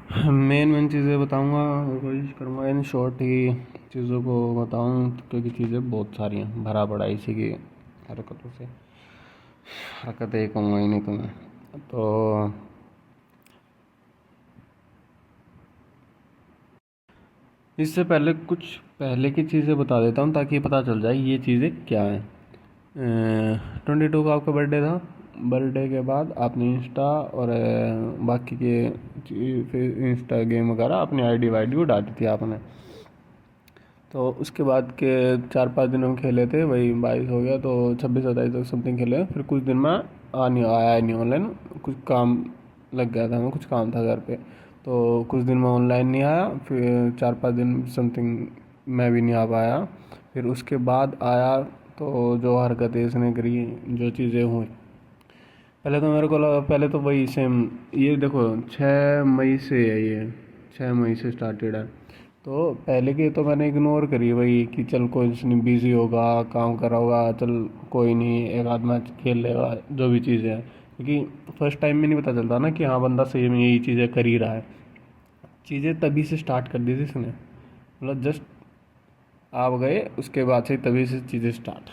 Main main चीज़ें बताऊंगा और कोशिश करूंगा इन शॉर्ट ही चीज़ों को बताऊं, क्योंकि चीज़ें बहुत सारी हैं, भरा पड़ा है इसी की हरकतों से। हरकतें ही कहूँगा ही नहीं तुम्हें तो। इससे पहले कुछ पहले की चीज़ें बता देता हूँ ताकि पता चल जाए ये चीज़ें क्या हैं। 22 का आपका बर्थडे था। बर्थडे के बाद आपने इंस्टा और बाकी के फिर इंस्टा गेम वगैरह अपनी आईडी वाईडी को डाली थी आपने। तो उसके बाद के 4-5 दिन हम खेले थे, वही 22 हो गया तो 26-27 तक समथिंग खेले। फिर कुछ दिन में आया नहीं ऑनलाइन, कुछ काम लग गया था, हमें कुछ काम था घर पे, तो कुछ दिन में ऑनलाइन नहीं आया। फिर 4-5 दिन समथिंग मैं भी नहीं आ पाया। फिर उसके बाद आया तो जो हरकतें इसने करी, जो चीज़ें हुई, पहले तो मेरे को लगा, पहले तो वही सेम, ये देखो 6 मई से है ये, 6 मई से स्टार्टेड है। तो पहले की तो मैंने इग्नोर करी वही कि चल कोई नहीं, बिजी होगा, काम कर रहा होगा, चल कोई नहीं, एक आध मैच खेल लेगा, जो भी चीज़ें हैं। क्योंकि फर्स्ट टाइम में नहीं पता चलता ना कि हाँ बंदा सही में यही चीज़ें कर ही रहा है। चीज़ें तभी से स्टार्ट कर दी थी इसने, मतलब जस्ट आप गए उसके बाद से तभी से चीज़ें स्टार्ट।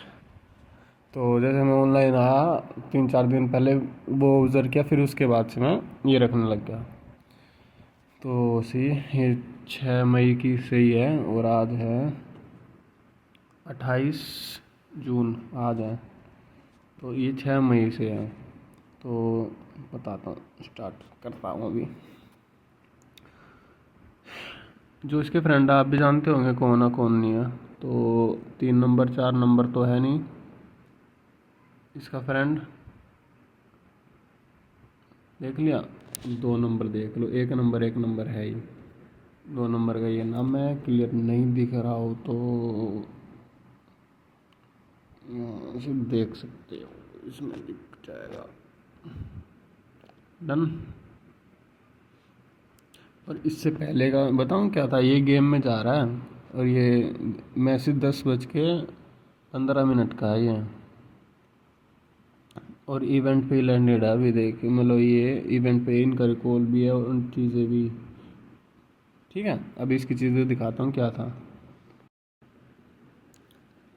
तो जैसे मैं ऑनलाइन आया 3-4 दिन पहले वो यूज़र किया, फिर उसके बाद से मैं ये रखने लग गया। तो सी ये 6 मई की सही है, और आज है 28 जून, आज है। तो ये 6 मई से है। तो बताता हूँ, स्टार्ट करता हूँ अभी। जो इसके फ्रेंड है आप भी जानते होंगे कौन है कौन नहीं है। तो 3 नंबर 4 नंबर तो है नहीं इसका फ्रेंड, देख लिया। 2 नंबर देख लो, एक नंबर है ही। 2 नंबर का ये नाम है, क्लियर नहीं दिख रहा हो तो इसे देख सकते हो, इसमें दिख जाएगा। डन। और इससे पहले का बताऊं क्या था, ये गेम में जा रहा है और ये मैसेज 10:15 का है ये, और इवेंट पे लैंडेड है अभी, देख मतलब ये इवेंट पे इनका रिकॉल भी है और उन चीज़ें भी। ठीक है, अभी इसकी चीज़ें दिखाता हूँ क्या था।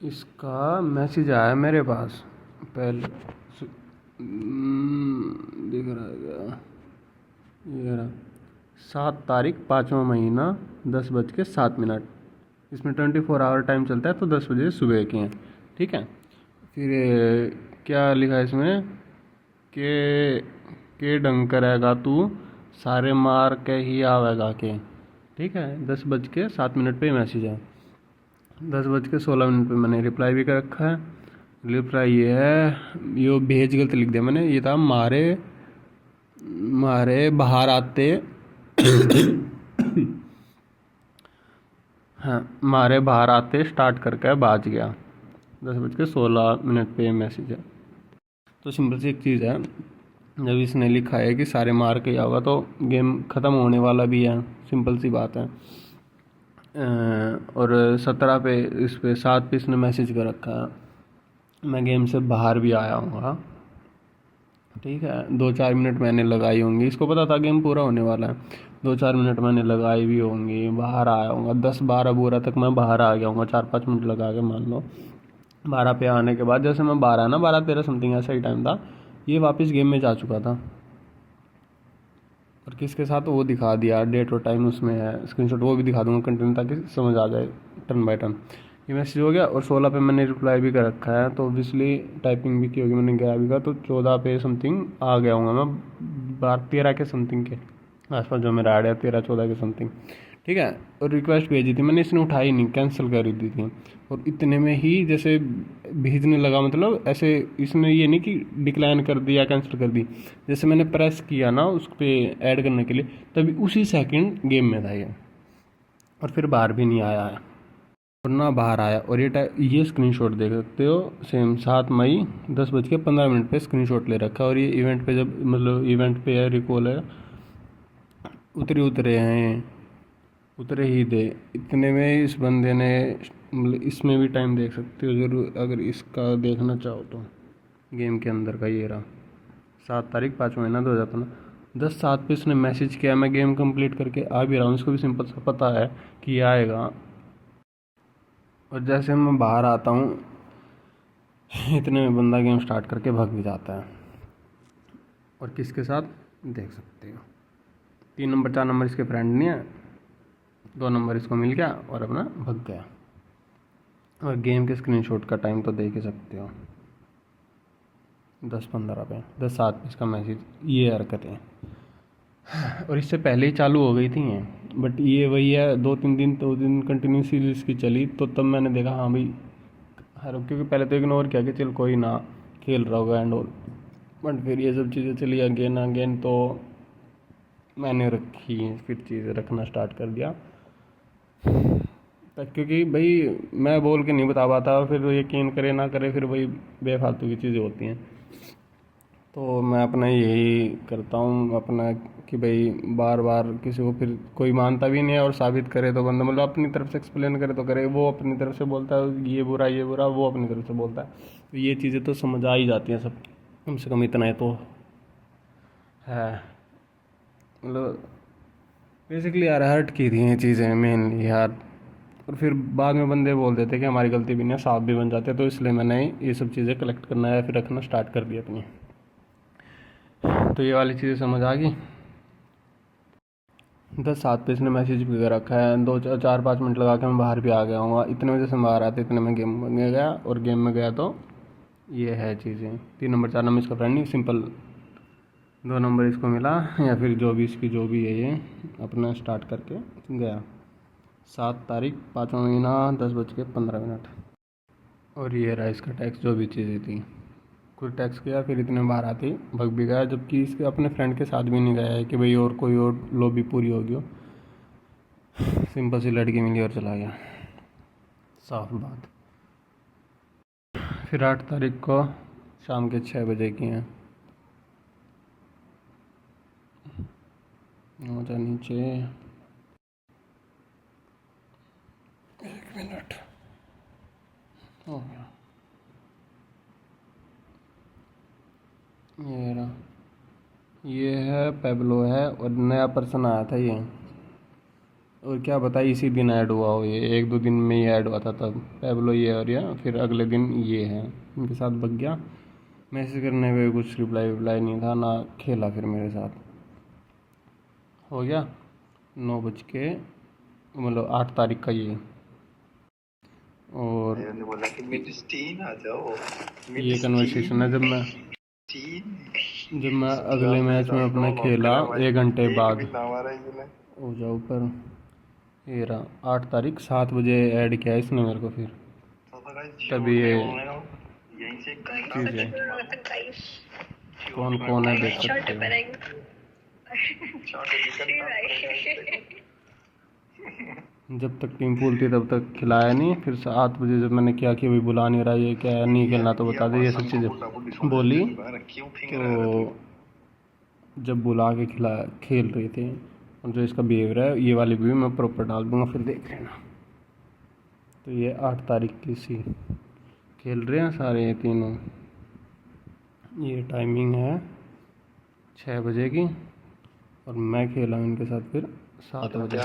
इसका मैसेज आया मेरे पास पहले, दिख रहा है क्या, ये रहा, 7 तारीख 5वां महीना 10:07। इसमें 24 आवर टाइम चलता है, तो 10 बजे सुबह के हैं। ठीक है। फिर क्या लिखा है इसमें के ढंग करेगा तू, सारे मार के ही आवेगा के। ठीक है, 10:07 पे मैसेज है। 10:16 पे मैंने रिप्लाई भी कर रखा है। रिप्लाई ये है, यो भेज गलत लिख दिया मैंने, ये था मारे मारे बाहर आते हाँ, मारे बाहर आते स्टार्ट करके बाज गया। 10:16 पे मैसेज है। तो सिंपल सी एक चीज़ है, जब इसने लिखा है कि सारे मार के आओगा तो गेम ख़त्म होने वाला भी है, सिंपल सी बात है। और 17 पे, इस पे 7 पे इसने मैसेज कर रखा है मैं गेम से बाहर भी आया हूँ। ठीक है, 2-4 मिनट मैंने लगाई होंगी, इसको पता था गेम पूरा होने वाला है। 2-4 मिनट मैंने लगाई भी होंगी, बाहर आया हूँगा 10-12 तक मैं बाहर आ गया हूँगा, 4-5 मिनट लगा के मान लो। 12 पे आने के बाद जैसे मैं 12 ना 12-13 समथिंग ऐसा ही टाइम था, ये वापस गेम में जा चुका था। और किसके साथ वो दिखा दिया, डेट और टाइम उसमें है, स्क्रीनशॉट वो भी दिखा दूंगा कंटिन्यू, ताकि समझ आ जाए टर्न बाय टर्न। ये मैसेज हो गया, और 16 पे मैंने रिप्लाई भी कर रखा है, तो ऑब्वियसली टाइपिंग भी की होगी मैंने 11 का, तो 14 पे समथिंग आ गया हूँगा मैं, 12-13 के समथिंग के आसपास जो मेरा ऐड है, 13-14 के समथिंग। ठीक है। और रिक्वेस्ट भेजी थी मैंने, इसने उठाई नहीं, कैंसिल कर दी थी। और इतने में ही जैसे भेजने लगा, मतलब ऐसे इसने ये नहीं कि डिक्लाइन कर दिया कैंसिल कर दी, जैसे मैंने प्रेस किया ना उस पर ऐड करने के लिए, तभी उसी सेकंड गेम में था ये। और फिर बाहर भी नहीं आया है, और ना बाहर आया। और ये स्क्रीनशॉट देख सकते हो, सेम 7 मई 10:15 पे स्क्रीनशॉट ले रखा है। और ये इवेंट पे, जब मतलब इवेंट पे है, रिकॉल है, उतरे हैं, उतरे ही थे। इतने में इस बंदे ने, मतलब इसमें भी टाइम देख सकते हो जरूर अगर इसका देखना चाहो तो, गेम के अंदर का ये रहा, 7 तारीख 5वां महीना 2015, 10:07 पे उसने मैसेज किया, मैं गेम कंप्लीट करके आ भी रहा हूँ, इसको भी सिंपल सा पता है कि ये आएगा। और जैसे मैं बाहर आता हूँ इतने में बंदा गेम स्टार्ट करके भाग भी जाता है। और किसके साथ देख सकते हो, 3 नंबर 4 नंबर इसके फ्रेंड नहीं है, 2 नंबर इसको मिल गया और अपना भाग गया। और गेम के स्क्रीनशॉट का टाइम तो देख ही सकते हो, 10:15 पे, 10:07 पे इसका मैसेज, ये हरकतें। और इससे पहले ही चालू हो गई थी ये, बट ये वही है 2-3 दिन कंटिन्यूसली इसकी चली, तो तब मैंने देखा हाँ भाई क्योंकि पहले तो इग्नोर किया कि चल कोई ना खेल रहा होगा एंड ऑल, बट फिर ये सब चीज़ें चली अगेन अगेन, तो मैंने रखी, फिर चीज़ें रखना स्टार्ट कर दिया। क्योंकि भाई मैं बोल के नहीं बता पाता, और फिर यकीन करे ना करे फिर वही बेफालतू की चीज़ें होती हैं। तो मैं अपना यही करता हूँ अपना कि भाई बार बार किसी को, फिर कोई मानता भी नहीं है और साबित करे तो बंदा मतलब अपनी तरफ से एक्सप्लेन करे तो करे, वो अपनी तरफ से बोलता है ये बुरा, वो अपनी तरफ से बोलता है, तो ये चीज़ें तो समझ आ ही जाती हैं सब, कम से कम इतना है तो है। मतलब बेसिकली यार हर्ट की थी ये चीज़ें मेनली यार, और फिर बाद में बंदे बोल देते कि हमारी गलती भी नहीं है, साफ भी बन जाते, तो इसलिए मैंने ये सब चीज़ें कलेक्ट करना या फिर रखना स्टार्ट कर दिया अपनी। तो ये वाली चीज़ें समझ आ गई। 10:07 पे इसने मैसेज भी कर रखा है, 2-4-5 मिनट लगा के मैं बाहर भी आ गया हूँ, इतने बजे से मैं बाहर आया था, इतने में गेम में गया, और गेम में गया तो ये है चीज़ें। 3 नंबर 4 नंबर इसका फ्रेंड नहीं, सिंपल 2 नंबर इसको मिला, या फिर जो भी इसकी जो भी है ये अपना स्टार्ट करके गया। 7 तारीख 5वां महीना 10:15। और ये रहा इसका टैक्स, जो भी चीज़ें थी कुछ टैक्स किया, फिर इतने बार आती भग भी गया, जबकि इसके अपने फ्रेंड के साथ भी नहीं गया है कि भाई और कोई और लॉबी पूरी होगी हो, सिंपल सी लड़की मिली और चला गया, साफ बात। फिर 8 तारीख को शाम के 6 बजे की हैं, जा नीचे 1 मिनट हो गया, ये रहा, ये है पेब्लो है, और नया पर्सन आया था ये, और क्या बताइए इसी दिन ऐड हुआ हो, ये 1-2 दिन में ही ऐड हुआ था तब पेब्लो ये, और ये फिर अगले दिन ये है, इनके साथ बग गया। मैसेज करने पे कुछ रिप्लाई नहीं था ना, खेला फिर मेरे साथ। हो गया 9 बज के, मतलब 8 तारीख का ये। और बोला कि आ जाओ, ये कन्वर्सेशन है जब मैं अगले मैच में अपना खेला 1 घंटे बाद, हो जाओ ऊपर, ये रहा 8 तारीख 7 बजे ऐड किया इसने मेरे को, फिर तभी ये चीज़ है, कौन कौन है देख सकते हो। जब तक टीम फुल थी तब तक खिलाया नहीं, फिर 7 बजे जब मैंने किया कि भाई बुला नहीं रहा, ये क्या है नहीं खेलना तो बता दे, ये सब चीज़ें बोली, तो जब बुला के खेल रहे थे, और जो इसका बिहेवियर है ये वाली भी मैं प्रॉपर डाल दूँगा, फिर देख लेना। तो ये 8 तारीख की सी खेल रहे हैं सारे ये तीनों, ये टाइमिंग है 6 बजे की, और मैं खेला इनके साथ फिर 7 बजे।